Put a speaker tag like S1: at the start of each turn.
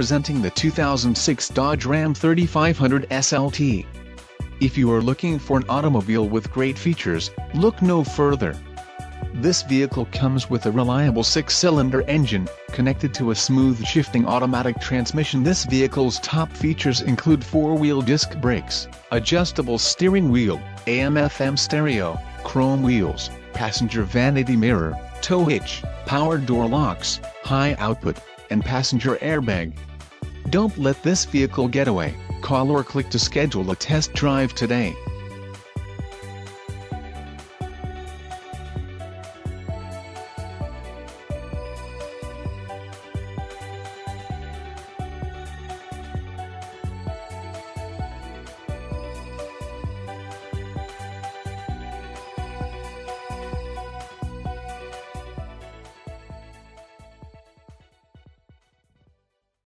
S1: presenting the 2006 Dodge Ram 3500 SLT. If you are looking for an automobile with great features, look no further. This vehicle comes with a reliable 6-cylinder engine, connected to a smooth shifting automatic transmission. This vehicle's top features include 4-wheel disc brakes, adjustable steering wheel, AM/FM stereo, chrome wheels, passenger vanity mirror, tow hitch, power door locks, high output, and passenger airbag. Don't let this vehicle get away. Call or click to schedule a test drive today.